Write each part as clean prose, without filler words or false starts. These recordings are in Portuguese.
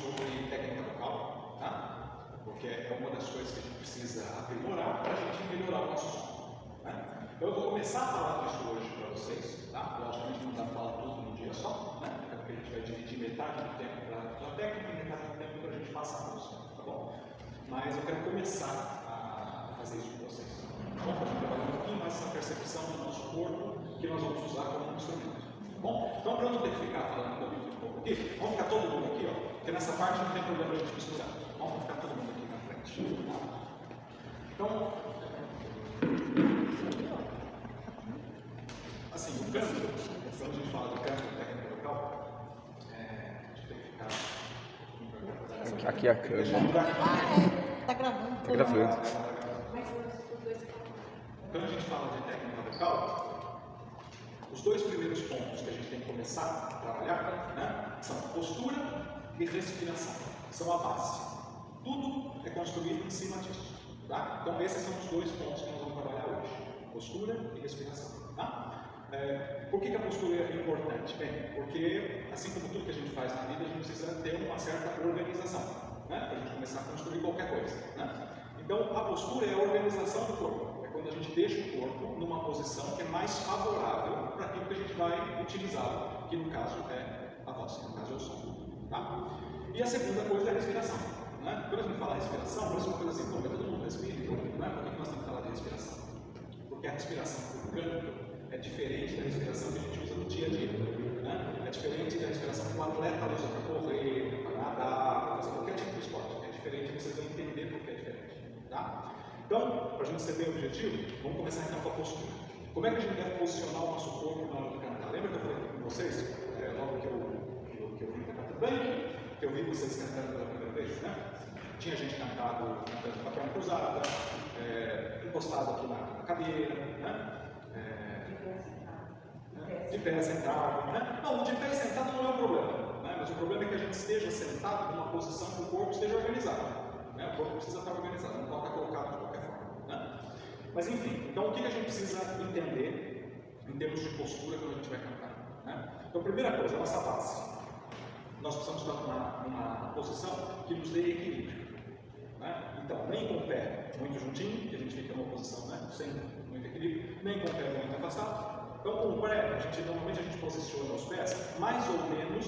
sobre técnica vocal, tá? Porque é uma das coisas que a gente precisa aprimorar para a gente melhorar o nosso som. Né? Então eu vou começar a falar disso hoje para vocês, tá? Logicamente não dá para falar tudo num dia só, né? Porque a gente vai dividir metade do tempo para a técnica e metade do tempo para a gente passar a música, tá bom? Mas eu quero começar a fazer isso com vocês. Tá bom? Para a gente trabalhar um pouquinho mais essa percepção do nosso corpo que nós vamos usar como instrumento. Tá bom? Então, para não ter que ficar falando um pouco aqui, vamos ficar todo mundo aqui, ó, porque nessa parte não tem problema a gente misturar. Vamos ficar todo mundo aqui na frente. Tá? Então, assim, o canto, quando a gente fala do canto, técnica vocal, a gente tem que ficar Aqui é a câmera. Tá gravando. Tá gravando. Quando a gente fala de técnica vocal, os dois primeiros pontos que a gente tem que começar a trabalhar, né, são postura e respiração. São a base. Tudo é construído em cima disso. Tá? Então esses são os dois pontos que nós vamos trabalhar hoje. Postura e respiração. Tá? Por que a postura é importante? Bem, porque assim como tudo que a gente faz na vida, a gente precisa ter uma certa organização, né, para a gente começar a construir qualquer coisa. Né? Então a postura é a organização do corpo. Quando a gente deixa o corpo numa posição que é mais favorável para aquilo que a gente vai utilizar, que no caso é a voz, que no caso é o som. Tá? E a segunda coisa é a respiração. Né? Quando a gente fala respiração, parece uma coisa assim, pô, mas todo mundo respira, né? Por que nós temos que falar de respiração? Porque a respiração por canto é diferente da respiração que a gente usa no dia a dia. Né? É diferente da respiração que um atleta usa para correr, para nadar, para fazer qualquer tipo de esporte. É diferente, vocês vão entender por que é diferente. Tá? Então, para a gente ser bem objetivo, vamos começar então com a postura. Como é que a gente deve posicionar o nosso corpo na hora de cantar? Lembra que eu falei com vocês, logo que eu vim cantar tudo bem, que eu vi vocês cantando pela primeira vez, né? Tinha gente cantando com a perna cruzada, encostado aqui na cadeira, né? De pé sentado, né? Não, o de pé sentado não é o problema, né? Mas o problema é que a gente esteja sentado numa posição que o corpo esteja organizado. Né? O corpo precisa estar organizado, não pode estar colocado de qualquer forma. Né? Mas enfim, então o que a gente precisa entender em termos de postura quando a gente vai cantar? Né? Então, primeira coisa, a nossa base. Nós precisamos estar numa posição que nos dê equilíbrio. Né? Então, nem com o pé muito juntinho, que a gente fica numa posição, né, sem muito equilíbrio, nem com o pé muito afastado. Então, com o pé, normalmente a gente posiciona os pés mais ou menos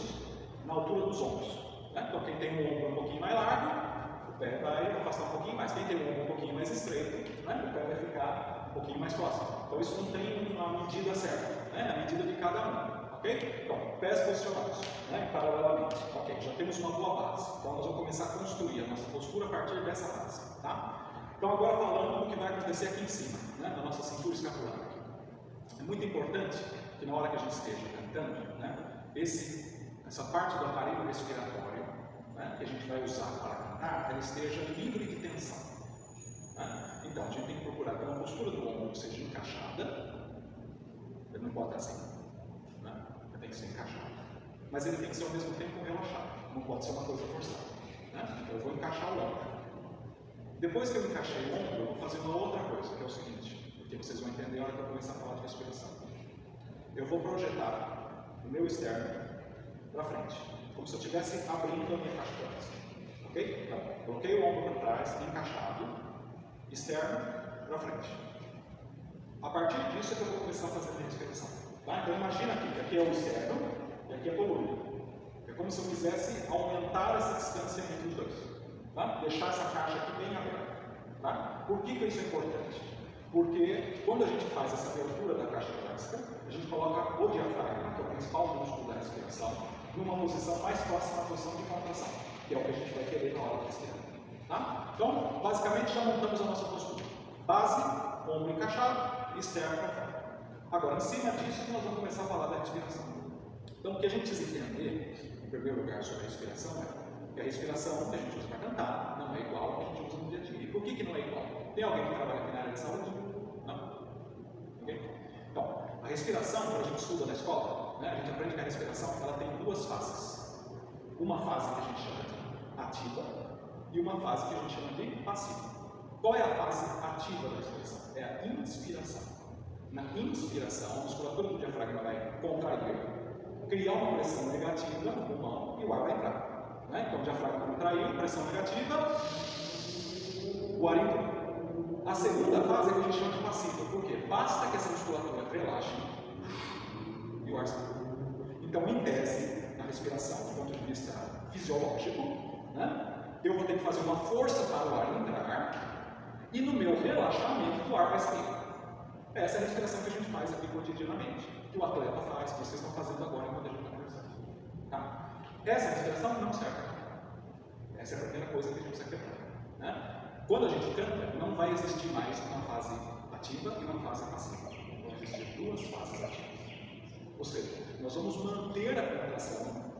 na altura dos ombros. Né? Então, quem tem o ombro um pouquinho mais largo, o pé vai afastar um pouquinho mais. Quem tem o ombro um pouquinho mais estreito, né, o pé vai ficar um pouquinho mais próximo. Então, isso não tem uma medida certa, né? A medida de cada um. Ok? Então, pés posicionados, né, paralelamente. Ok, já temos uma boa base. Então, nós vamos começar a construir a nossa postura a partir dessa base. Tá? Então, agora falando do que vai acontecer aqui em cima, né, na nossa cintura escapular. É muito importante que na hora que a gente esteja cantando, né, essa parte do aparelho respiratório, né, que a gente vai usar para cantar, ela esteja livre de tensão. Né? Então, a gente tem que procurar que a postura do ombro seja encaixada. Ele não pode estar assim. Né? Ele tem que ser encaixado. Mas ele tem que ser ao mesmo tempo relaxado. Não pode ser uma coisa forçada. Né? Então, eu vou encaixar o ombro. Depois que eu encaixei o ombro, eu vou fazer uma outra coisa, que é o seguinte, porque vocês vão entender a hora que eu começar a falar de respiração. Eu vou projetar o meu externo para frente, como se eu estivesse abrindo a minha caixa torácica. Ok? Então, coloquei o ombro para trás, encaixado, externo para frente. A partir disso é que eu vou começar a fazer a minha respiração. Tá? Então, imagina aqui, que aqui é o externo e aqui é a coluna. É como se eu quisesse aumentar essa distância entre os dois. Tá? Deixar essa caixa aqui bem aberta. Tá? Por que isso é importante? Porque quando a gente faz essa abertura da caixa torácica, a gente coloca o diafragma, que é o principal músculo da respiração, numa posição mais próxima à posição de contração, que é o que a gente vai querer na hora de respirar. Tá? Então, basicamente, já montamos a nossa postura. Base, ombro encaixado, externo para fora. Agora, em cima disso, nós vamos começar a falar da respiração. Então, o que a gente precisa entender, em primeiro lugar, sobre a respiração é que a respiração que a gente usa para cantar não é igual ao que a gente usa no dia a dia. E por que não é igual? Tem alguém que trabalha aqui na área de saúde? Não? Okay? Então, a respiração, quando a gente estuda na escola, né, a gente aprende que a respiração ela tem duas fases. Uma fase que a gente chama de ativa e uma fase que a gente chama de passiva. Qual é a fase ativa da respiração? É a inspiração. Na inspiração, a musculatura do diafragma vai contrair, criar uma pressão negativa no pulmão e o ar vai entrar. Né? Então, o diafragma contraiu, pressão negativa, o ar entrou. A segunda fase é que a gente chama de passiva. Por quê? Basta que essa musculatura relaxe e o ar sai. Então, em tese, na respiração, do ponto de vista fisiológico, né, eu vou ter que fazer uma força para o ar entrar e no meu relaxamento o ar vai sair. Essa é a respiração que a gente faz aqui cotidianamente, que o atleta faz, que vocês estão fazendo agora enquanto a gente está conversando. Tá? Essa respiração não serve. Essa é a primeira coisa que a gente precisa quebrar. Né? Quando a gente canta, não vai existir mais uma fase ativa e uma fase passiva. Vão existir duas fases ativas. Ou seja, nós vamos manter a contração,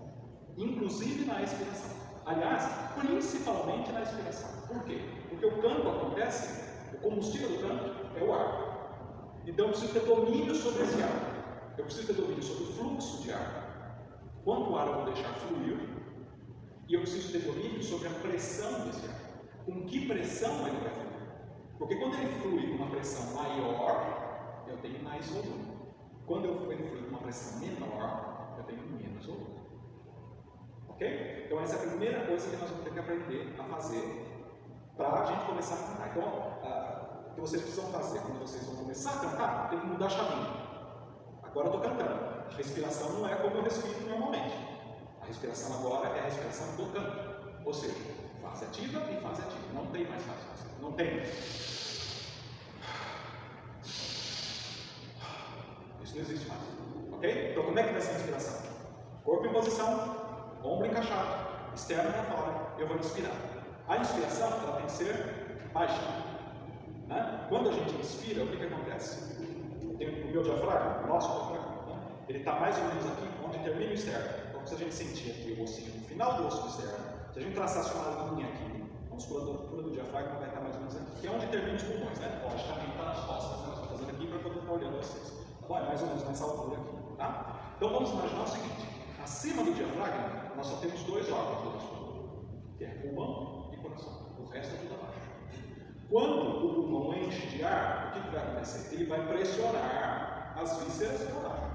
inclusive na expiração. Aliás, principalmente na expiração. Por quê? Porque o canto acontece, o combustível do canto é o ar. Então eu preciso ter domínio sobre esse ar. Eu preciso ter domínio sobre o fluxo de ar. Quanto ar eu vou deixar fluir? E eu preciso ter domínio sobre a pressão desse ar. Com que pressão ele vai fluir? Porque quando ele flui com uma pressão maior, eu tenho mais volume. Quando ele flui com uma pressão menor, eu tenho menos volume. Ok? Então essa é a primeira coisa que nós vamos ter que aprender a fazer para a gente começar a cantar. Então, o que vocês precisam fazer quando vocês vão começar a cantar, tem que mudar a chavinha. Agora eu estou cantando. A respiração não é como eu respiro normalmente. A respiração agora é a respiração do canto. Ou seja, fase ativa e fase ativa. Não tem mais fase passiva. Não tem. Isso não existe mais. Ok? Então como é que vai ser a respiração? Corpo em posição, ombro encaixado, externo para fora. Eu vou inspirar. A inspiração ela tem que ser baixa. Né? Quando a gente inspira, o que acontece? O meu diafragma, o nosso diafragma, né? Ele está mais ou menos aqui, onde termina o externo. Então, se a gente sentir aqui o ossinho no final do osso do externo, se a gente traçasse uma linha aqui, a musculatura do diafragma vai estar mais ou menos aqui, que é onde termina os pulmões, né? Logicamente está nas costas, né? Nós estamos fazendo aqui para poder estar olhando vocês. Tá bom? É mais ou menos nessa altura aqui, tá? Então, vamos imaginar o seguinte: acima do diafragma, nós só temos dois órgãos da musculatura, que é pulmão e coração. O resto é tudo abaixo. Quando o pulmão enche de ar, o que vai acontecer? Ele vai pressionar as vísceras para baixo.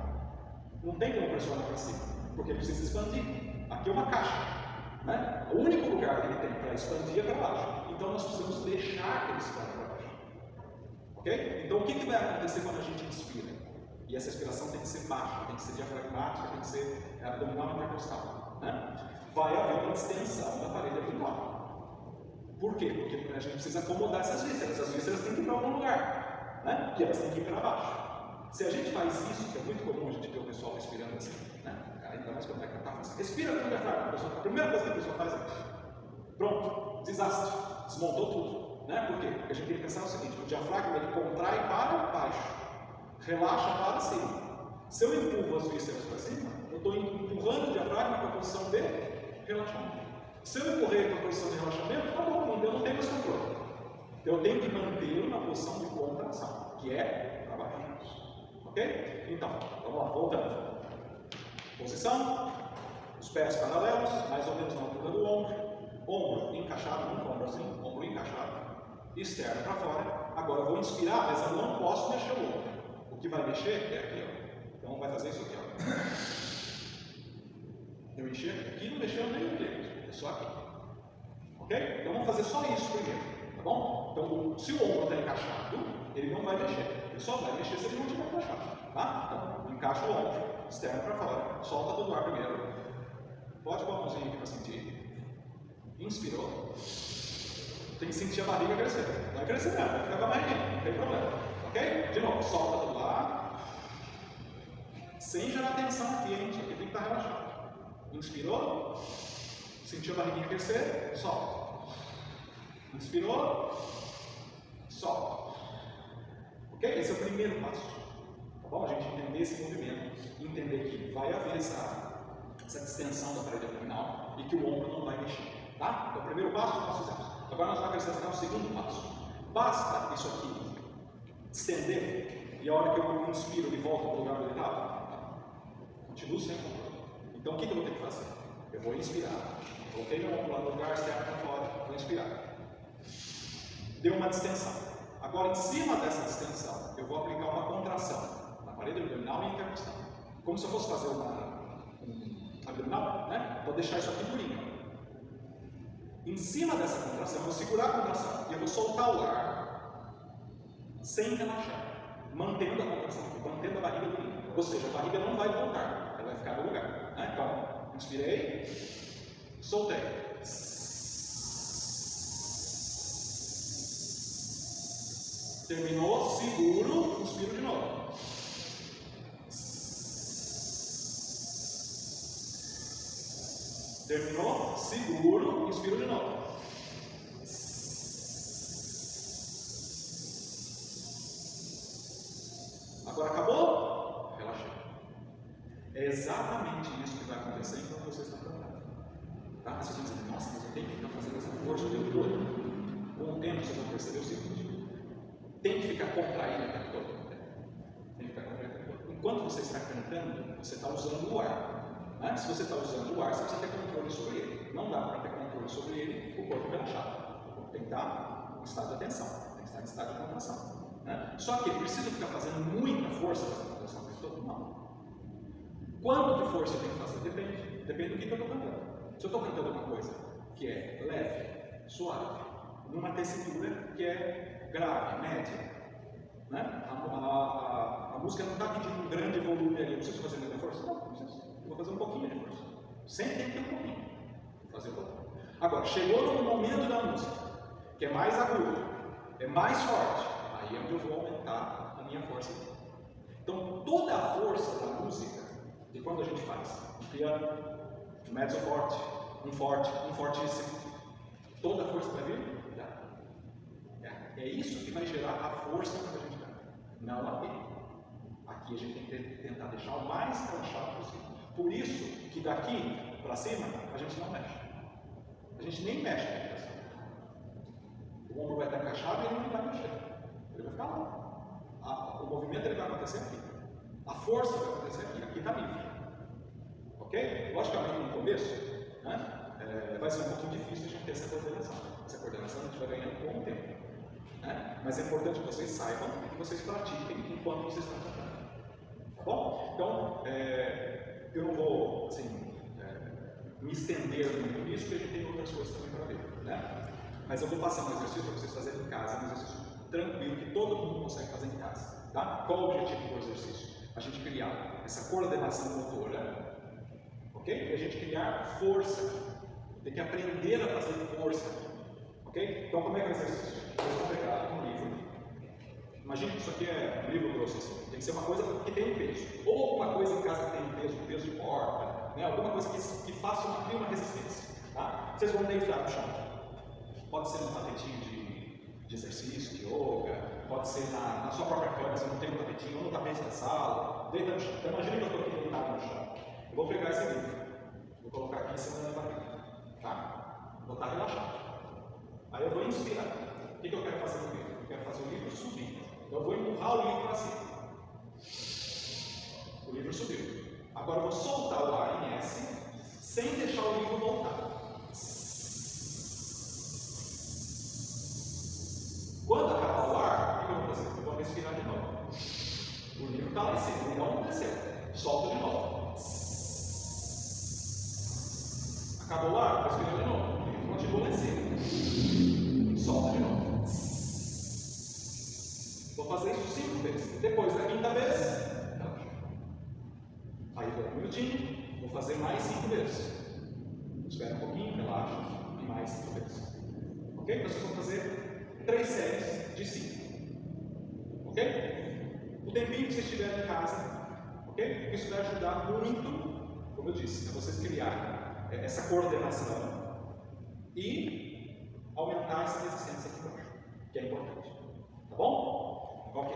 Não tem como pressionar para cima, porque ele precisa expandir. Aqui é uma caixa. Né? O único lugar que ele tem para expandir é para baixo. Então nós precisamos deixar que ele expanda para baixo. Ok? Então o que vai acontecer quando a gente inspira? E essa expiração tem que ser baixa, tem que ser diafragmática, tem que ser abdominal intercostal. Né? Vai haver uma distensão da parede abdominal. Por quê? Porque a gente precisa acomodar essas vísceras. As vísceras têm que ir para algum lugar. Né? E elas têm que ir para baixo. Se a gente faz isso, que é muito comum a gente ver o pessoal respirando assim, né? Ainda mais quando vai cantar, faz assim, respira no diafragma. A primeira coisa que a pessoa faz é: pronto, desastre, desmontou tudo. Né? Por quê? Porque a gente tem que pensar o seguinte: o diafragma ele contrai para baixo, relaxa para cima. Se eu empurro as vísceras para cima, eu estou empurrando o diafragma para a posição de relaxamento. Se eu empurrei para a posição de relaxamento, acabou, eu não tenho mais controle. Então eu tenho que mantê-lo na posição de contração, que é para baixo. Ok? Então, vamos lá, voltando. Posição, os pés paralelos, mais ou menos na altura do ombro encaixado, num ombro assim, ombro encaixado, externo para fora. Agora eu vou inspirar, mas eu não posso mexer o ombro. O que vai mexer é aqui, ó. Então vai fazer isso aqui, ó. Eu mexer aqui, não mexeu nem no dedo, é só aqui. Ok? Então vamos fazer só isso primeiro, tá bom? Então, se o ombro está encaixado, ele não vai mexer. Ele só vai mexer se ele não estiver encaixado. Tá? Então, encaixa o ombro, externo para fora, solta todo o ar primeiro. Pode pôr a mãozinha aqui para sentir. Inspirou. Tem que sentir a barriga crescer. Não vai crescer não, vai ficar com a barriguinha, não tem problema. Ok? De novo, solta todo o ar. Sem gerar tensão aqui, hein? Isso aqui tem que estar relaxado. Inspirou. Sentiu a barriguinha crescer, solta. Inspirou. Solta. Ok? Esse é o primeiro passo. Tá bom? A gente entender esse movimento e entender que vai haver essa distensão da parede abdominal e que o ombro não vai mexer. Tá? Então, o primeiro passo nós fizemos. Agora nós vamos acrescentar o segundo passo. Basta isso aqui estender e a hora que eu inspiro ele volta para o lugar onde ele estava? Continuo sem controle. Então, o que eu vou ter que fazer? Eu vou inspirar. Voltei meu ombro lá no lugar, externo para fora, vou inspirar. Deu uma distensão. Agora, em cima dessa distensão, eu vou aplicar uma contração na parede abdominal e intercostal. Como se eu fosse fazer uma abdominal, né? Vou deixar isso aqui durinho. Em cima dessa contração, eu vou segurar a contração e eu vou soltar o ar sem relaxar, mantendo a contração, mantendo a barriga do livro. Ou seja, a barriga não vai voltar, ela vai ficar no lugar. Né? Então, inspirei, soltei. Terminou, seguro, inspiro de novo. Terminou, seguro, inspiro de novo. Agora acabou? Relaxei. É exatamente isso que vai acontecer enquanto vocês estão cantando. Tá? Vocês vão dizer, nossa, mas eu tenho que ficar fazendo essa força o tempo todo. Com o tempo vocês vão perceber o seguinte: tem que ficar contraído o tempo todo. Tem que ficar contraído o tempo todo. Enquanto você está cantando, você está usando o ar. Né? Se você está usando o ar, você precisa ter controle sobre ele. Não dá para ter controle sobre ele, o corpo relaxado. O corpo tem que estar em estado de atenção, tem que estar em estado de contração. Né? Só que precisa ficar fazendo muita força nessa contração o tempo todo? Não. Quanto de força eu tenho que fazer? Depende. Depende do que eu estou cantando. Se eu estou cantando uma coisa que é leve, suave, numa tessitura que é grave, média, né? A música não está pedindo um grande volume ali, eu preciso fazer muita força? Não, não preciso. Eu vou fazer um pouquinho de força. Sempre tem que ter um pouquinho. Vou fazer um pouquinho. Agora, chegou no momento da música, que é mais agudo, é mais forte, aí é onde eu vou aumentar a minha força. Então, toda a força da música, de quando a gente faz um piano, um mezzo forte, um fortíssimo, toda a força vai vir? É isso que vai gerar a força quando a gente canta. Não aqui. Aqui a gente tem que tentar deixar o mais relaxado possível. Por isso que daqui para cima a gente não mexe. A gente nem mexe na direção. O ombro vai estar encaixado e ele não vai mexer. Ele vai ficar lá. O movimento ele vai acontecer aqui. A força vai acontecer aqui. Aqui está livre. Ok? Logicamente no começo, né, vai ser um pouquinho difícil a gente ter essa coordenação. Essa coordenação a gente vai ganhando com o tempo. Né? Mas é importante que vocês saibam e que vocês pratiquem enquanto vocês estão cantando. Tá bom? Então, eu não vou assim, me estender muito nisso, porque a gente tem outras coisas também para ver. Né? Mas eu vou passar um exercício para vocês fazerem em casa, um exercício tranquilo que todo mundo consegue fazer em casa. Tá? Qual o objetivo do exercício? A gente criar essa coordenação motora, ok? E a gente criar força. Tem que aprender a fazer força. Ok? Então, como é que é o exercício? Eu vou pegar um livro. Imagina que isso aqui é um livro grosso assim. Tem que ser uma coisa que tem um peso. Ou alguma coisa em casa que tem um peso de porta, né? Alguma coisa que faça uma resistência. Tá? Vocês vão deitar no chão. Pode ser um tapetinho de exercício, de yoga, pode ser na sua própria cama, se não tem um tapetinho, ou no tapete da sala. Deita no chão. Então, imagina que eu estou aqui deitado no chão. Eu vou pegar esse livro. Vou colocar aqui em cima da barriga. Tá? Vou estar relaxado. Aí eu vou inspirar. O que eu quero fazer no livro? Eu quero fazer o livro subir. Eu vou empurrar o livro para cima. O livro subiu. Agora eu vou soltar o ar em S, sem deixar o livro voltar. Quando acabar o ar, o que eu vou fazer? Eu vou respirar de novo. O livro está lá em cima, ele não desceu. Solto de novo. Acabou o ar, vou respirar de novo. O livro continua lá em cima. Solta de novo. Vou fazer isso 5 vezes. Depois da quinta vez, aí dou um minutinho, vou fazer mais 5 vezes. Espera um pouquinho, relaxa, e mais 5 vezes. Ok? Então vocês vão fazer 3 séries de 5. Ok? O tempinho que vocês tiverem em casa, ok? Isso vai ajudar muito, como eu disse, a vocês criarem essa coordenação e aumentar essa resistência aqui embaixo, que é importante. Tá bom? Ok.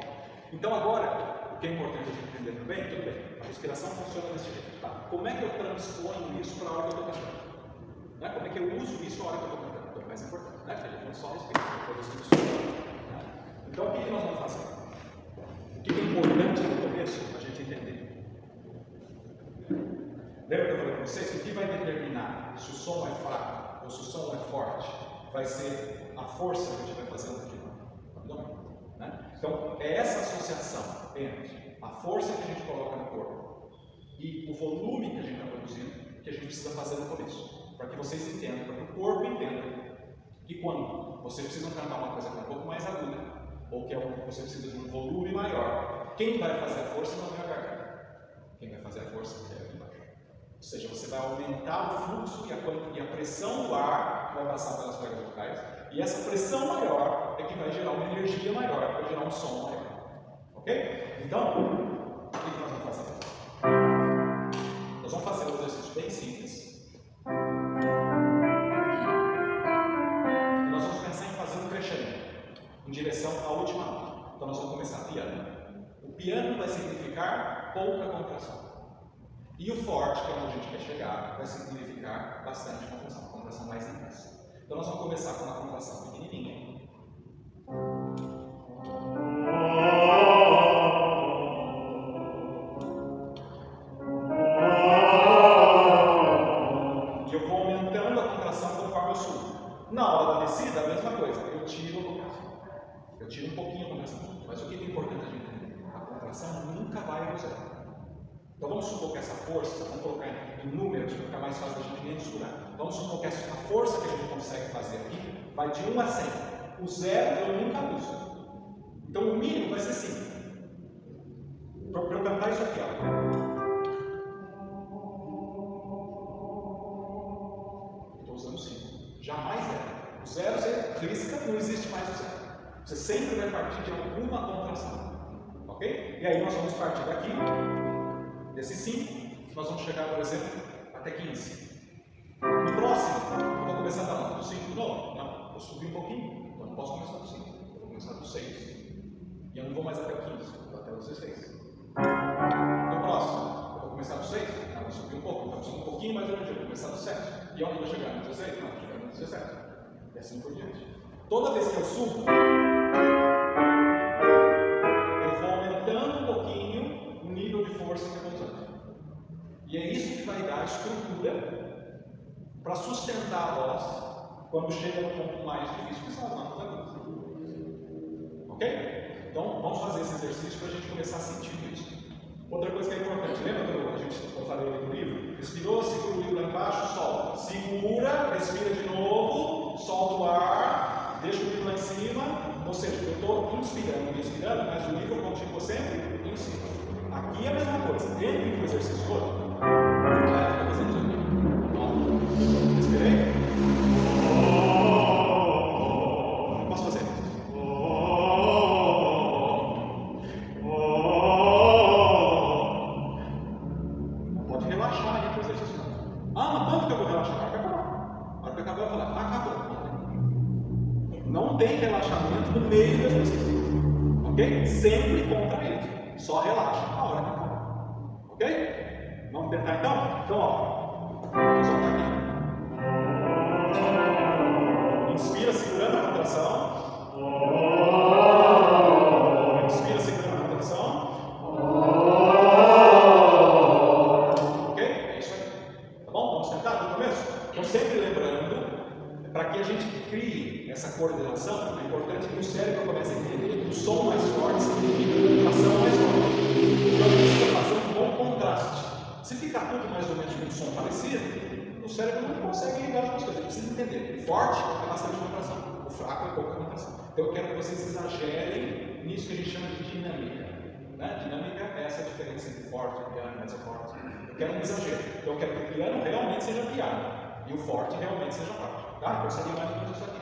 Então agora, o que é importante a gente entender também, tudo bem, a respiração funciona desse jeito, tá? Como é que eu transponho isso para a hora que eu estou cantando? Né? Como é que eu uso isso na hora que eu estou cantando? É o mais importante, né? Porque a gente não só respira, depois isso funciona. Né? Então o que nós vamos fazer? O que é importante no começo a gente entender? Lembra que eu falei para vocês que o que vai determinar se o som é fraco ou se o som é forte vai ser a força que a gente vai fazer no abdômen. Né? Então, é essa associação entre a força que a gente coloca no corpo e o volume que a gente está produzindo que a gente precisa fazer no começo, para que vocês entendam, para que o corpo entenda que quando você precisa cantar uma coisa que é um pouco mais aguda, ou que você precisa de um volume maior, quem vai fazer a força não é a garganta. Quem vai fazer a força é aqui embaixo. Ou seja, você vai aumentar o fluxo e a pressão do ar que vai passar pelas cordas vocais, e essa pressão maior é que vai gerar uma energia maior, vai gerar um som maior. Ok? Então, o que nós vamos fazer? Nós vamos fazer um exercício bem simples. E nós vamos pensar em fazer um crescendo em direção à última nota. Então nós vamos começar piano. O piano vai significar pouca contração. E o forte, que é onde a gente quer chegar, vai significar bastante contração, uma contração mais intensa. Então nós vamos começar com uma contração pequenininha. E eu vou aumentando a contração conforme eu subo. Na hora da descida, a mesma coisa, eu tiro a contração. Eu tiro um pouquinho a contração. Mas o que é importante a gente entender? A contração nunca vai ao zero. Então vamos supor que essa força, vamos colocar em números para ficar mais fácil da gente mensurar. Vamos supor que a força que a gente consegue fazer aqui vai de 1 a 100. O zero eu nunca uso. Então o mínimo vai ser 5. Para eu cantar isso aqui, ó. Estou usando 5. Jamais zero. O zero você risca, não existe mais o zero. Você sempre vai partir de alguma contração. Ok? E aí nós vamos partir daqui. Desses 5, nós vamos chegar, por exemplo, até 15. No próximo, eu vou começar da nota do 5 de novo. Não, eu subi um pouquinho, então não posso começar do 5. Eu vou começar do 6. E eu não vou mais até o 15, eu vou até o 16. No próximo, eu vou começar do 6. Não, eu subi um pouco, então eu subi um pouquinho mais longe, eu vou começar do 7. E onde eu vou chegar? No 16? Não, eu vou chegar no 17. E assim por diante. Toda vez que eu subo, eu vou aumentando um pouquinho o nível de força que eu vou usando. E é isso que vai dar a estrutura para sustentar a voz quando chega no ponto mais difícil, que são as notas agudas. Ok? Então, vamos fazer esse exercício para a gente começar a sentir isso. Outra coisa que é importante, lembra que eu falei no livro? Respirou, segura o livro lá embaixo, solta. Segura, respira de novo, solta o ar, deixa o livro lá em cima. Ou seja, eu estou inspirando e expirando, mas o livro continua sempre em cima. Aqui é a mesma coisa, entre um exercício e outro. Vai fazendo isso aqui. Ó, respirei. Posso fazer? Pode relaxar aí para o exercício. Ah, mas quando que eu vou relaxar? Na hora que acabar. Na hora que acabar, eu vou falar, acabou. Não tem relaxamento no meio do exercício. Ok? Sempre contra ele. Só relaxa na hora que acabar. Ok? Vamos tentar então? Então, ó. Vou soltar aqui. Inspira segurando a contração. Inspira segurando a contração. Ok? É isso aí. Tá bom? Vamos tentar no começo? Então, sempre lembrando, para que a gente crie essa coordenação, é importante que o cérebro comece a entender que o som mais forte significa a contração mais forte. Então, precisa fazer um bom contraste. Se ficar tudo mais ou menos com um som parecido, o cérebro não consegue ligar as duas coisas. Ele precisa entender. O forte é bastante contração, o fraco é pouca contração. Então eu quero que vocês exagerem nisso que a gente chama de dinâmica. Né? Dinâmica é essa diferença entre forte, piano, mezzoforte. Eu quero um exagero. Então eu quero que o piano realmente seja piano e o forte realmente seja forte. Tá? Então seria mais ou menos isso aqui.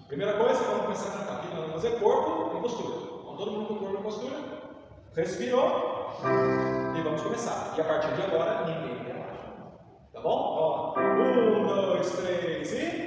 Primeira coisa, vamos começar a cantar. Aqui nós vamos fazer corpo e postura. Então, todo mundo com corpo e postura. Respirou. E vamos começar. E a partir de agora, ninguém relaxa. Tá bom? Ó. 1, 2, 3 e...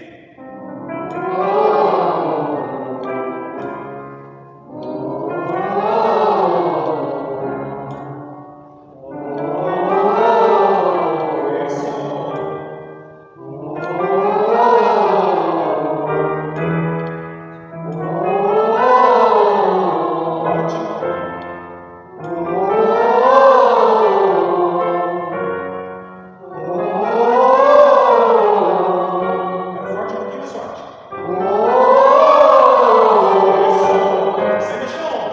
Sem mexer o ombro.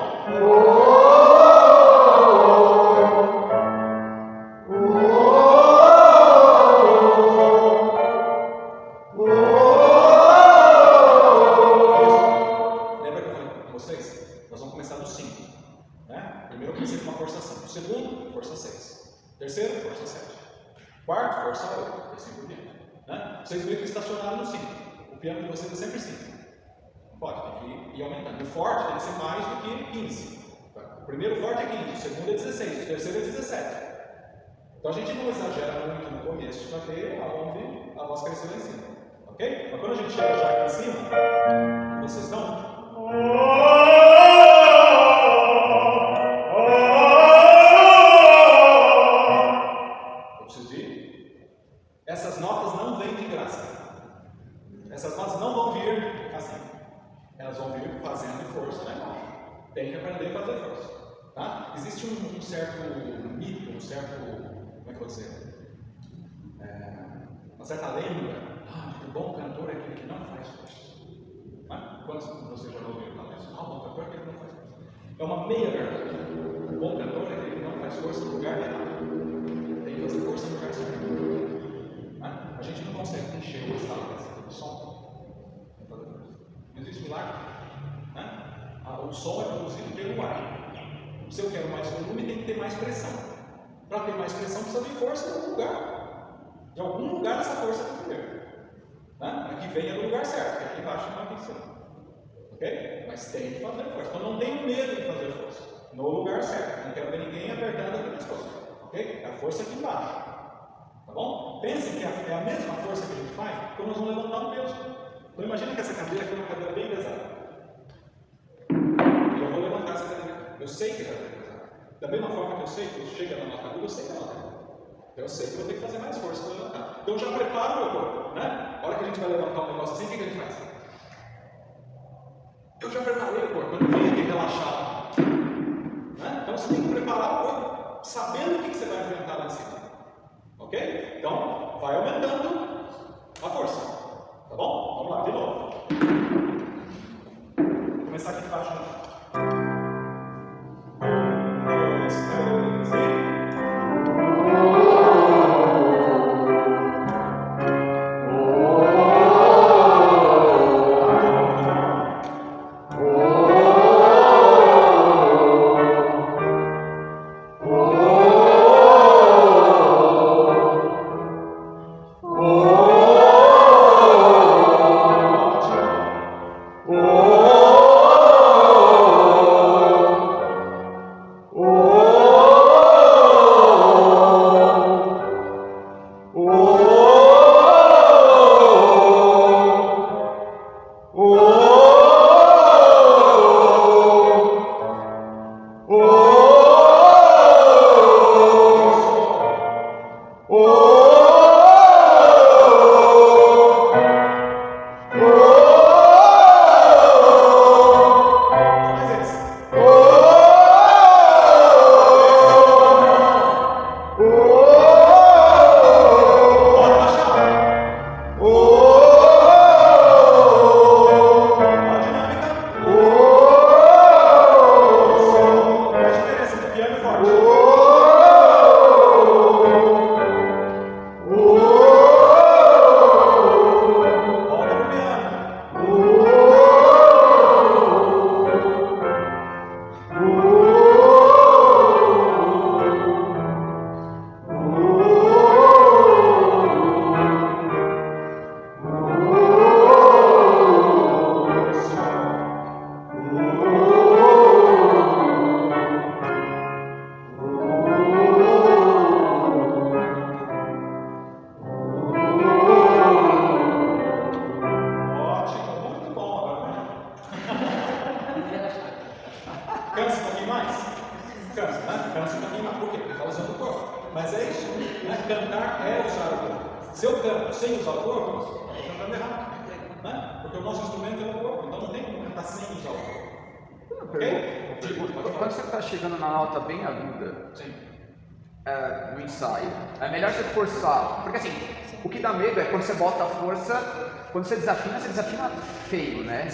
Lembra que eu falei com vocês? Nós vamos começar do 5. Né? Primeiro eu comecei com uma força 5. Segundo, força 6. Terceiro, força 7. Quarto, força 8. E assim por diante. Né? Vocês meio que estacionaram no 5. O piano de vocês é sempre 5. Pode, tem que ir aumentando. O forte tem que ser mais do que 15. O primeiro forte é 15, o segundo é 16, o terceiro é 17. Então a gente não exagera muito no começo para ter aonde a voz crescer lá em cima. Ok? Mas quando a gente chega já aqui em cima, vocês estão. Eu preciso ir. Essas notas não vêm de graça. Essas notas não vão vir assim. Elas vão vir fazendo força, né? Tem que aprender a fazer força. Tá? Existe um certo mito, um certo. Como é que eu vou dizer? Uma certa lenda. O bom cantor é aquele que não faz força. Né? Quantos de vocês já ouviram falar isso? O bom cantor é aquele que não faz força. É uma meia verdade. O bom cantor é aquele que não faz força no lugar errado. Tem que fazer força no lugar certo. Né? A gente não consegue encher o estado do som. Tem que fazer força. Não existe milagre. Né? O som é produzido pelo ar. Se eu quero mais volume, tem que ter mais pressão. Para ter mais pressão, precisa de força em algum lugar. De algum lugar essa força tem que ter. Né? Aqui vem é do lugar certo, que aqui embaixo não é aqui em cima. Ok? Mas tem que fazer força. Então não tenho medo de fazer força. No lugar certo. Não quero ver ninguém apertando aqui nas costas. Ok? É a força aqui embaixo. Tá bom? Pensem que é a mesma força que a gente faz quando nós vamos levantar um peso. Então imagina que essa cadeira aqui é uma cadeira bem pesada. E eu vou levantar essa cadeira. Eu sei que ela é pesada. Da mesma forma que eu sei que chega na nossa cadeira, eu sei que ela é. Então eu sei que eu vou ter que fazer mais força para levantar. Então eu já preparo o meu corpo. Né? A hora que a gente vai levantar um negócio assim, o que a gente faz? Eu já preparei o corpo, eu não vim aqui relaxado. Né? Então você tem que preparar o corpo, sabendo o que você vai enfrentar lá em cima. Ok? Então, vai aumentando a força. Tá bom? Vamos lá, de novo. Vou começar aqui de baixo. 1, 2, 3 e... Cantar é usar o corpo. Se eu canto sem usar o corpo, eu estou cantando errado. Né? Porque o nosso instrumento é o corpo, então não tem como cantar sem usar o corpo. Ok? Quando você está chegando na nota bem aguda, Sim. No ensaio, é melhor você forçar. Porque assim, o que dá medo é quando você bota a força quando você desafina feio, né?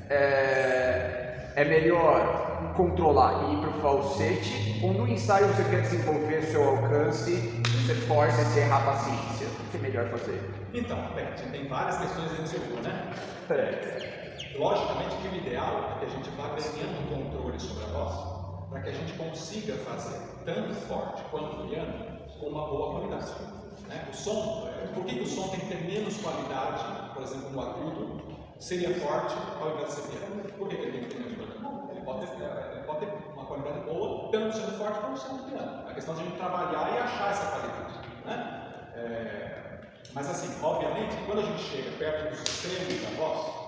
É melhor controlar e ir para o falsete, ou no ensaio você quer desenvolver seu alcance, você força e você errar a paciência? O que é melhor fazer? Então, bem, a gente tem várias questões aí no seu né? Logicamente que o ideal é que a gente vá ganhando controle sobre a voz, para que a gente consiga fazer tanto forte quanto piano com uma boa qualidade. Né? O som, por que o som tem que ter menos qualidade, por exemplo, no agudo, seria forte ao invés de ser piano? Por que ele tem que ter menos qualidade? Ele pode ter uma qualidade boa, tanto sendo forte quanto sendo piano. A questão de a gente trabalhar e achar essa qualidade. Né? Mas assim, obviamente, quando a gente chega perto dos extremos da voz,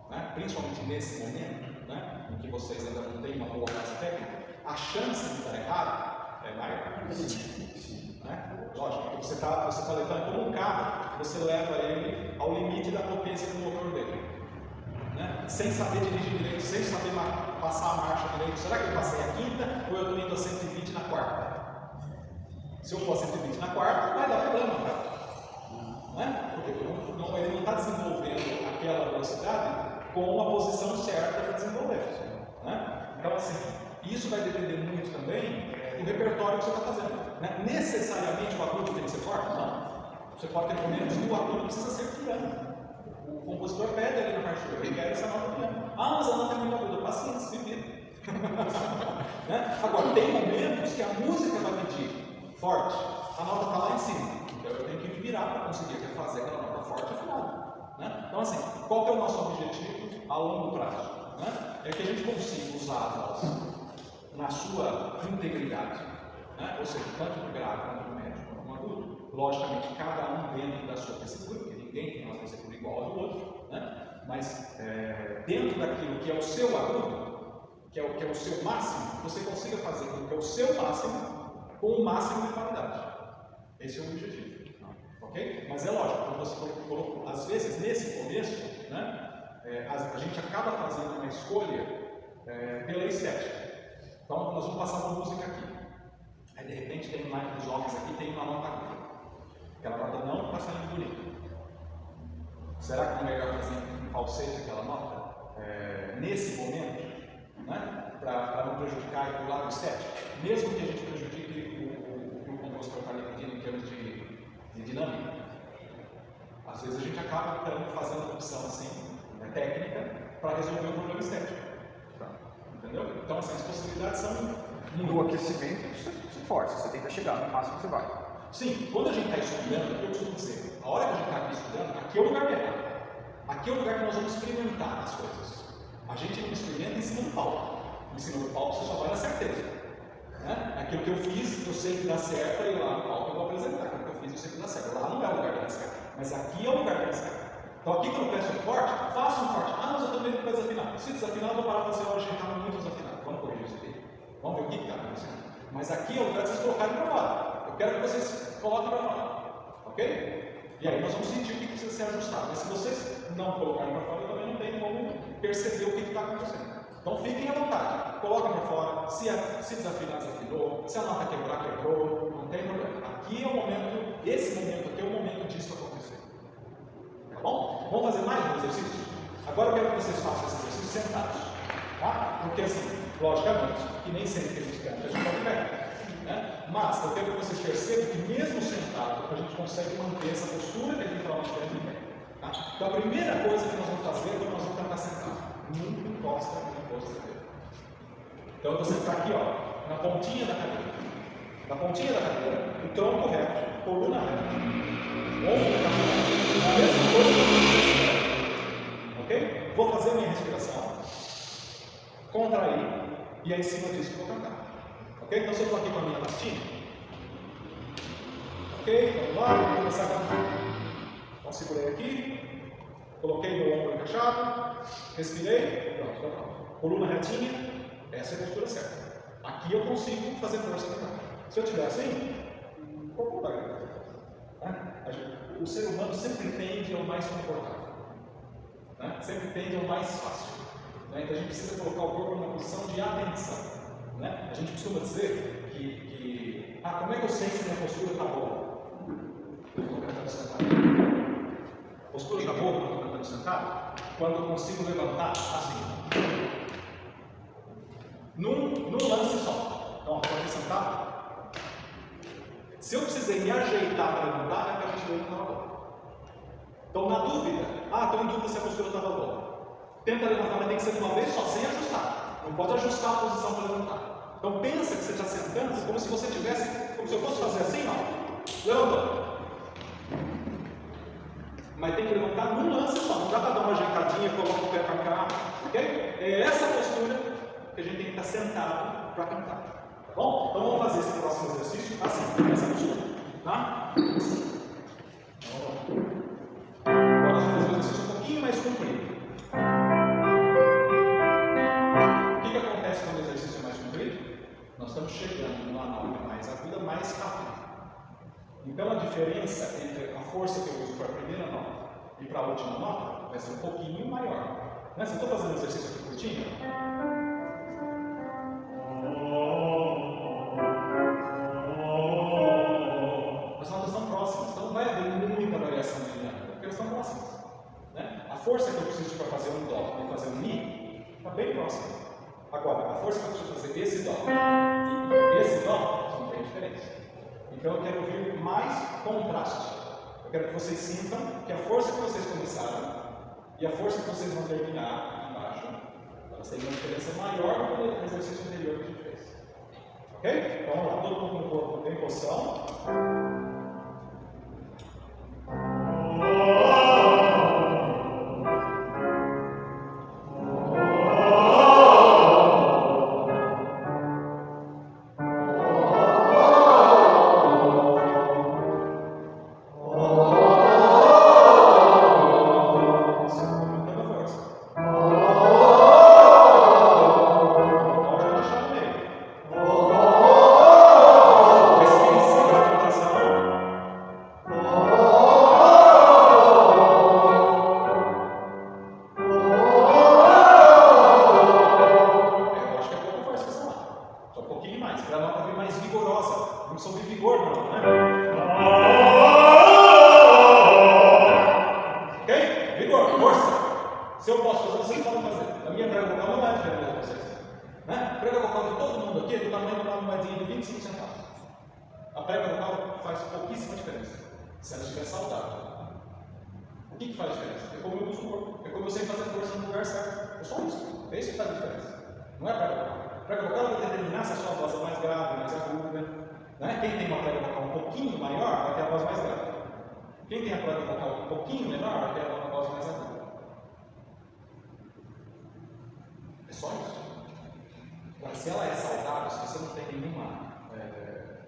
né, principalmente nesse momento, né, em que vocês ainda não têm uma boa base técnica, a chance de estar errado é maior. Né? Lógico, você está levando como um carro, você leva ele ao limite da potência do motor dele. Né? Sem saber dirigir direito, sem saber passar a marcha direito. Será que eu passei a quinta ou eu estou indo a 120 na quarta? Se eu for a 120 na quarta, vai dar problema, cara. Né? Porque ele não está desenvolvendo aquela velocidade com a posição certa para desenvolver. Né? Então, assim, isso vai depender muito também do repertório que você está fazendo. Né? Necessariamente o agudo tem que ser forte? Não. Você pode ter momentos que o agudo precisa ser piano. O compositor pede ali na partitura, ele quer essa nota piano. Ah, mas a nota é muito aguda. Paciência, se vira. Né? Agora, tem momentos que a música vai pedir forte, a nota está lá em cima. Então eu tenho que me virar para conseguir fazer aquela nota forte afinal. Né? Então, assim, qual que é o nosso objetivo a longo prazo? Né? É que a gente consiga usar a voz na sua integridade, né? Ou seja, tanto no grave quanto no médio quanto no agudo. Logicamente, cada um dentro da sua tessitura, porque ninguém tem uma tessitura igual ao do outro, né? Mas dentro daquilo que é o seu agudo, que é o seu máximo, você consiga fazer com que é o seu máximo com o máximo de qualidade. Esse é o objetivo. Ok? Mas é lógico, como você colocou, às vezes nesse começo, né, a gente acaba fazendo uma escolha pela estética. Então, nós vamos passar uma música aqui. Aí, de repente, tem um naipe dos homens aqui, tem uma nota aguda. Aquela nota não está saindo bonita. Será que não é melhor fazer um falsete aquela nota? Nesse momento, né, para não prejudicar o lado estético? Mesmo que a gente prejudique o que o compositor está ali pedindo em termos de dinâmica. Às vezes a gente acaba fazendo uma opção assim, técnica, para resolver o problema estético. Entendeu? Então, assim, as possibilidades são... No aquecimento, você força, você tenta chegar no máximo que você vai. Sim, quando a gente está estudando, o que eu costumo dizer, a hora que a gente está aqui estudando, aqui é o lugar melhor. Aqui é o lugar que nós vamos experimentar as coisas. A gente não experimenta em cima do palco. Em cima do palco você só vai na certeza. Né? Aquilo que eu fiz, eu sei que dá certo, e lá no palco eu vou apresentar. Aquilo que eu fiz, eu sei que dá certo. Lá não é o lugar que dá certo. Mas aqui é o lugar que dá certo. Então aqui quando eu peço um forte, faça um forte. Ah, mas eu também não vou desafinar. Se desafinar, eu vou parar para fazer hoje, a gente está muito desafinado. Vamos corrigir isso aqui. Vamos ver o que está acontecendo. Mas aqui é o lugar de vocês colocarem para fora. Eu quero que vocês coloquem para fora. Ok? E aí nós vamos sentir o que precisa ser ajustado. Mas se vocês não colocarem para fora, eu também não tenho como perceber o que está acontecendo. Então fiquem à vontade. Coloquem para fora. Se desafinar, desafinou. Se a nota quebrar, quebrou. Não tem problema. Aqui é o momento, esse momento aqui é o momento disso acontecer. Tá bom? Vamos fazer mais um exercício? Agora eu quero que vocês façam esse exercício sentados. Tá? Porque assim, logicamente, que nem sempre que a gente canta, a gente pode pé. Né? Mas eu quero que vocês percebam que mesmo sentado, a gente consegue manter essa postura que a gente estava mostrando em pé. Tá? Então a primeira coisa que nós vamos fazer é que nós vamos tentar sentar. Nunca encosta na costa dele. Então eu vou sentar aqui, ó, na pontinha da cadeira. Na pontinha da cadeira, o tronco reto, coluna reta. Ombro da cadeira. A mesma coisa que eu vou fazer. Ok? Vou fazer a minha respiração. Contrair. E aí, em cima disso, eu vou cantar. Ok? Então, se eu estou aqui com a minha pastinha. Ok? Vamos lá, vamos começar a cantar. Então, segurei aqui. Coloquei meu ombro encaixado. Respirei. Pronto, está pronto. Coluna retinha. Essa é a postura certa. Aqui eu consigo fazer força cantar. Se eu estiver assim, vou contar. O ser humano sempre tende ao mais confortável. Né? Sempre tende ao mais fácil. Né? Então a gente precisa colocar o corpo numa posição de atenção. Né? A gente costuma dizer que como é que eu sei se minha postura está boa? Eu estou cantando sentado. A postura está boa quando eu estou sentado? Quando eu consigo levantar, assim. Num lance só. Então, estou aqui sentado. Se eu precisei me ajeitar para levantar, é para a gente ver que estava bom. Então, na dúvida, estou em dúvida se a postura estava boa. Tenta levantar, mas tem que ser de uma vez só, sem ajustar. Não pode ajustar a posição para levantar. Então, pensa que você está sentando como se você tivesse, como se eu fosse fazer assim, ó. Levanta. Mas tem que levantar num lance só. Não dá para dar uma ajeitadinha, coloca o pé para cá. Ok? É essa postura que a gente tem que estar sentado para cantar. Tá bom? Então vamos fazer esse próximo exercício assim, essa postura. Tá? Agora nós vamos fazer um exercício um pouquinho mais comprido. O que acontece quando o exercício é mais comprido? Nós estamos chegando numa nota mais aguda, mais rápido. Então a diferença entre a força que eu uso para a primeira nota e para a última nota vai ser um pouquinho maior. Né? Se eu estou fazendo um exercício aqui curtinho, as notas estão próximas, então não vai haver muita variação de dinâmica, porque elas estão próximas. Né? A força que eu preciso para fazer um dó e fazer um mi está bem próxima. Agora, a força que eu preciso fazer esse dó e esse dó são bem diferentes. Então eu quero ouvir mais contraste. Eu quero que vocês sintam que a força que vocês começaram e a força que vocês vão terminar aqui embaixo, elas têm uma diferença maior do que o exercício anterior que a gente fez. Ok? Então vamos lá, todo mundo no corpo em posição.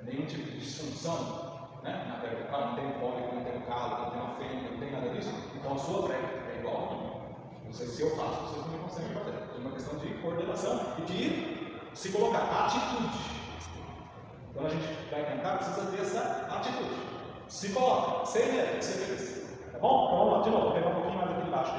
Nenhum tipo de disfunção, né? Na pele vocal, não tem um pólipo, não tem um calo, não tem uma fêmea, não tem nada disso, então a sua prega é igual a minha. Não sei se eu faço, vocês não conseguem fazer. É uma questão de coordenação e de se colocar atitude. Quando a gente vai cantar, precisa ter essa atitude. Se coloca, sem medo, sem feliz. Tá bom? Então vamos lá, de novo, vou pegar um pouquinho mais aqui de baixo.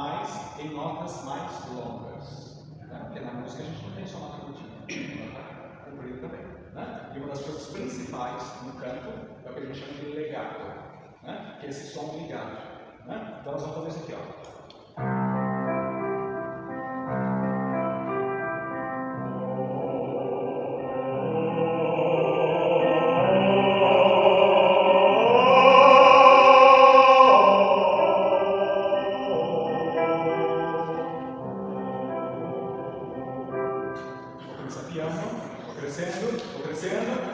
mas em notas mais longas. Né? Porque na música a gente não tem só nota curtinha, tem nota comprida também. Né? E uma das coisas principais no canto é o que a gente chama de legato, né? Que é esse som ligado. Né? Então nós vamos fazer isso aqui, ó.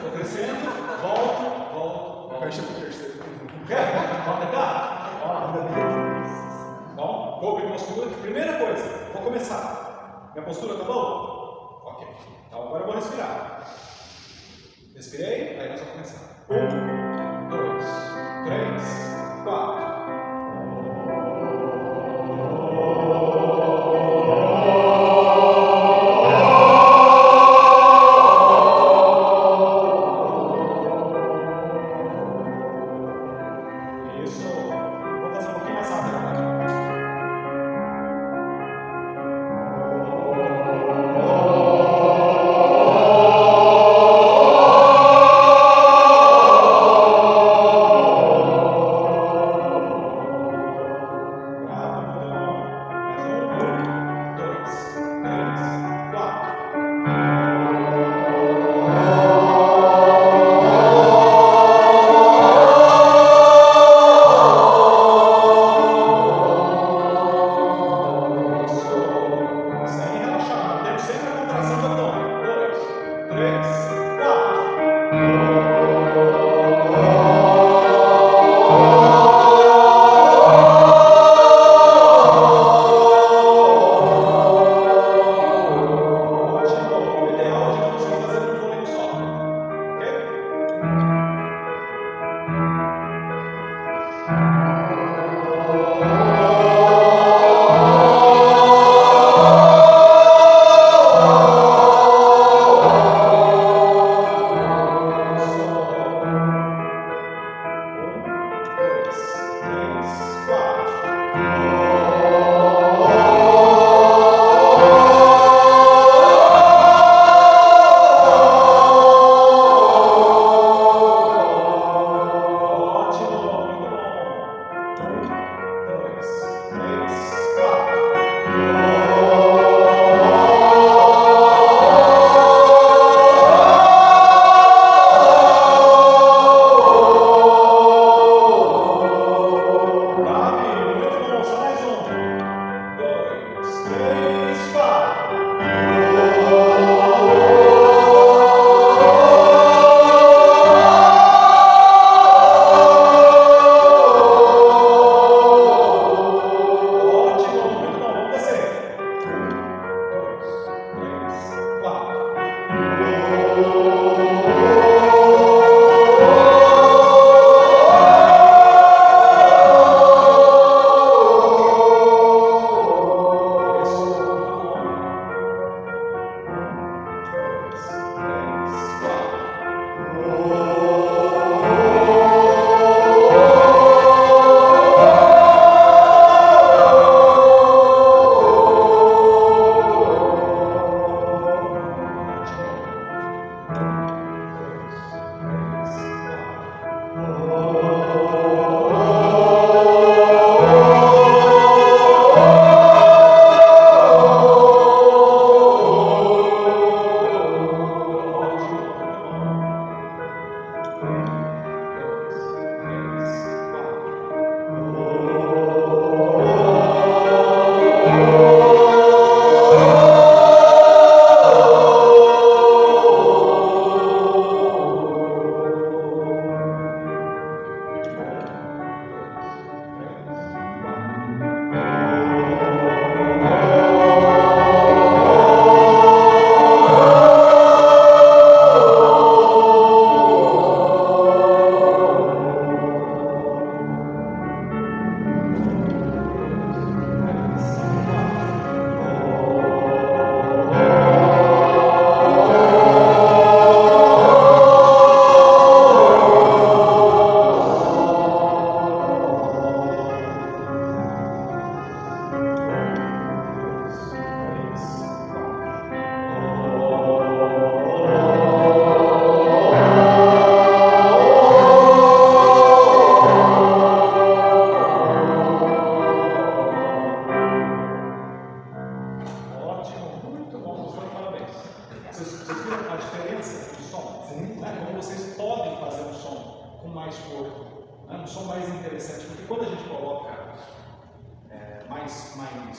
Vou crescendo, volto. Fecha pro terceiro. Pode tentar? Bom, corpo e postura. Primeira coisa, vou começar. Minha postura tá boa? Ok. Então agora eu vou respirar. Respirei, aí nós vamos começar. 1, 2, 3, 4.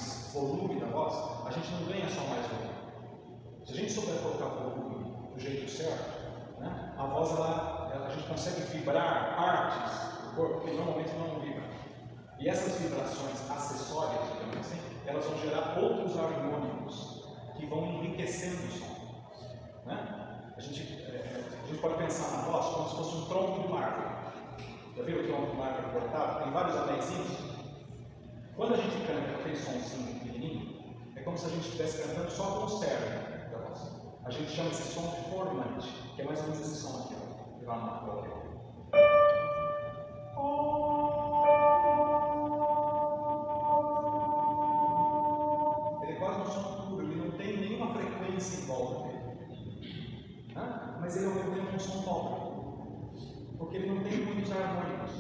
mais volume da voz, a gente não ganha só mais volume. Se a gente souber colocar volume do jeito certo, né, a voz a gente consegue vibrar partes do corpo que normalmente não vibram. E essas vibrações acessórias, digamos assim, elas vão gerar outros harmônicos que vão enriquecendo o som. Né? A gente pode pensar na voz como se fosse um tronco de uma árvore. Já viu o tronco de uma árvore cortado? Tem vários anéisinhos. Quando a gente canta aquele somzinho pequenininho, é como se a gente estivesse cantando só com o cérebro da voz. A gente chama esse som de formante, que é mais ou menos esse som aqui, ó. Vou lá na prova aqui. Ele é quase um som puro, ele não tem nenhuma frequência em volta dele. Mas ele ao mesmo tempo é um som pobre, porque ele não tem muitos harmônicos.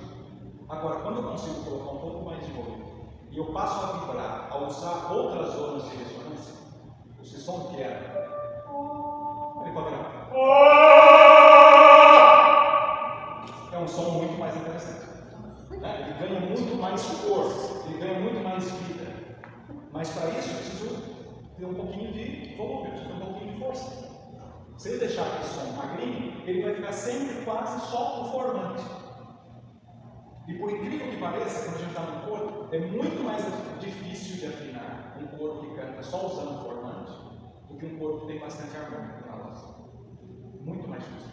Agora, quando eu consigo colocar um pouco mais de volume e eu passo a vibrar, a usar outras zonas de ressonância, esse som que é, ele pode virar. É um som muito mais interessante. Ele ganha muito mais cor, ele ganha muito mais vida. Mas para isso eu preciso ter um pouquinho de volume, eu preciso ter um pouquinho de força. Se ele deixar aquele som magrinho, ele vai ficar sempre quase só o formante. E por incrível que pareça, quando a gente está no coro, é muito mais difícil de afinar um coro que canta só usando o formante do que um coro que tem bastante harmônico na voz. Muito mais difícil.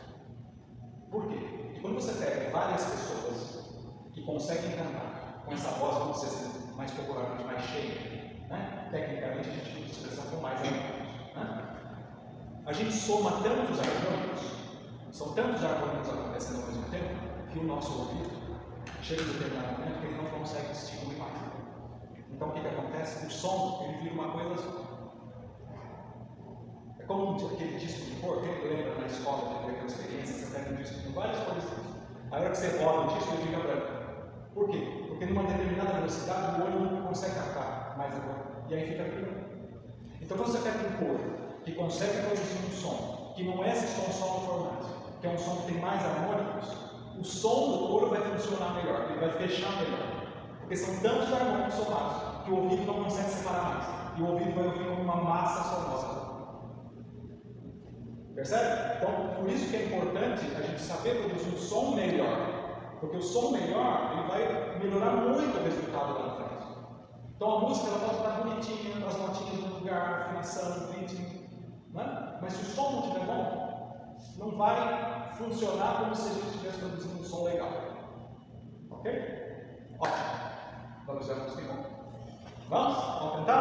Por quê? Porque quando você pega várias pessoas que conseguem cantar com essa voz, vamos dizer mais popularmente, mais cheia, né? Tecnicamente a gente tem que expressar com mais harmônicos. Né? A gente soma tantos harmônicos, são tantos harmônicos acontecendo ao mesmo tempo, que o nosso ouvido chega em determinado momento que ele não consegue distinguir mais. Então o que acontece? O som ele vira uma coisa só. É como aquele disco de cor, quem lembra na escola de ter aquela experiência, você pega um disco com várias cores. A hora que você roda o disco, ele fica branco. Por quê? Porque numa determinada velocidade o olho não consegue captar mais a cor. E aí fica branco. Então quando você pega um cor que consegue produzir um som, que não é esse som só no formato, que é um som que tem mais harmônicos, o som do coro vai funcionar melhor, ele vai fechar melhor. Porque são tantos harmônicos somados que o ouvido não consegue separar mais. E o ouvido vai ouvir como uma massa sonora. Percebe? Então, por isso que é importante a gente saber produzir um som melhor. Porque o som melhor, ele vai melhorar muito o resultado lá na frente. Então a música ela pode estar bonitinha, as notinhas no lugar, afinação, ritmo. Né? Mas se o som não estiver bom, não vai funcionar como se a gente estivesse produzindo um som legal. Ok? Ótimo. Vamos ver a música então. Vamos? Vamos tentar?